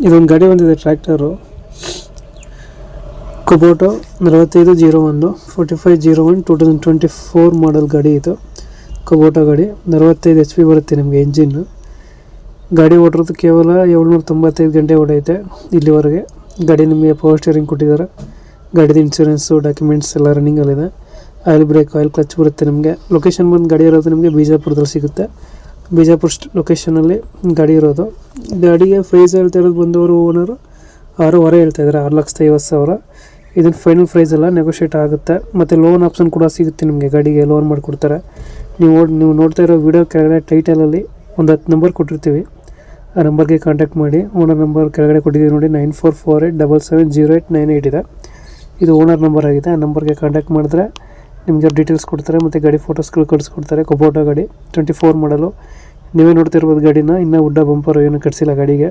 ಇದೊಂದು ಗಾಡಿ ಬಂದಿದೆ ಟ್ರ್ಯಾಕ್ಟರು ಕುಬೋಟೋ 4501 4501 2024 ಮಾಡಲ್ ಗಾಡಿ ಇದು. ಕುಬೋಟೋ ಗಾಡಿ 45 HP ಬರುತ್ತೆ ನಿಮಗೆ ಇಂಜಿನ್ನು. ಗಾಡಿ ಓಡಿರೋದು ಕೇವಲ 795 ಗಂಟೆ ಓಡೈತೆ ಇಲ್ಲಿವರೆಗೆ. ಗಾಡಿ ನಿಮಗೆ ಪವರ್ ಸ್ಟೇರಿಂಗ್ ಕೊಟ್ಟಿದ್ದಾರೆ. ಗಾಡಿದು ಇನ್ಶೂರೆನ್ಸು ಡಾಕ್ಯುಮೆಂಟ್ಸ್ ಎಲ್ಲ ರನ್ನಿಂಗಲ್ಲಿದೆ. ಆಯಿಲ್ ಬ್ರೇಕ್ ಆಯಿಲ್ ಕ್ಲಚ್ ಬರುತ್ತೆ ನಿಮಗೆ. ಲೊಕೇಶನ್ ಬಂದು ಗಾಡಿ ಇರೋದು ನಿಮಗೆ ಬಿಜಾಪುರದಲ್ಲಿ ಸಿಗುತ್ತೆ. ಬಿಜಾಪುರ ಲೊಕೇಶನಲ್ಲಿ ಗಾಡಿ ಇರೋದು. ಗಾಡಿಗೆ ಪ್ರೈಸ್ ಹೇಳ್ತಾ ಇರೋದು ಬಂದವರು ಓನರು 6,500 ಹೇಳ್ತಾಯಿದ್ದಾರೆ, 6,50,000. ಇದನ್ನು ಫೈನಲ್ ಪ್ರೈಸ್ ಎಲ್ಲ ನೆಗೋಷಿಯೇಟ್ ಆಗುತ್ತೆ. ಮತ್ತು ಲೋನ್ ಆಪ್ಷನ್ ಕೂಡ ಸಿಗುತ್ತೆ ನಿಮಗೆ. ಗಾಡಿಗೆ ಲೋನ್ ಮಾಡಿಕೊಡ್ತಾರೆ. ನೀವು ನೋಡ್ತಾ ಇರೋ ವಿಡಿಯೋ ಕೆಳಗಡೆ ಟೈಟಲಲ್ಲಿ ಒಂದು 10 ನಂಬರ್ ಕೊಟ್ಟಿರ್ತೀವಿ. ಆ ನಂಬರ್ಗೆ ಕಾಂಟ್ಯಾಕ್ಟ್ ಮಾಡಿ. ಓನರ್ ನಂಬರ್ ಕೆಳಗಡೆ ಕೊಟ್ಟಿದ್ದೀವಿ ನೋಡಿ, 9448770898 ಇದೆ. ಇದು ಓನರ್ ನಂಬರ್ ಆಗಿದೆ. ಆ ನಂಬರ್ಗೆ ಕಾಂಟ್ಯಾಕ್ಟ್ ಮಾಡಿದ್ರೆ ನಿಮಗೆ ಡೀಟೇಲ್ಸ್ ಕೊಡ್ತಾರೆ ಮತ್ತು ಗಾಡಿ ಫೋಟೋಸ್ಗಳು ಕಳಿಸ್ಕೊಡ್ತಾರೆ. ಕುಬೋಟೋ ಗಾಡಿ 24 ಮಾಡಲು. ನೀವೇ ನೋಡ್ತಿರ್ಬೋದು ಗಾಡಿನ. ಇನ್ನೂ ಉಡ್ಡ ಬಂಪರು ಏನು ಕಟ್ಸಿಲ್ಲ ಗಾಡಿಗೆ.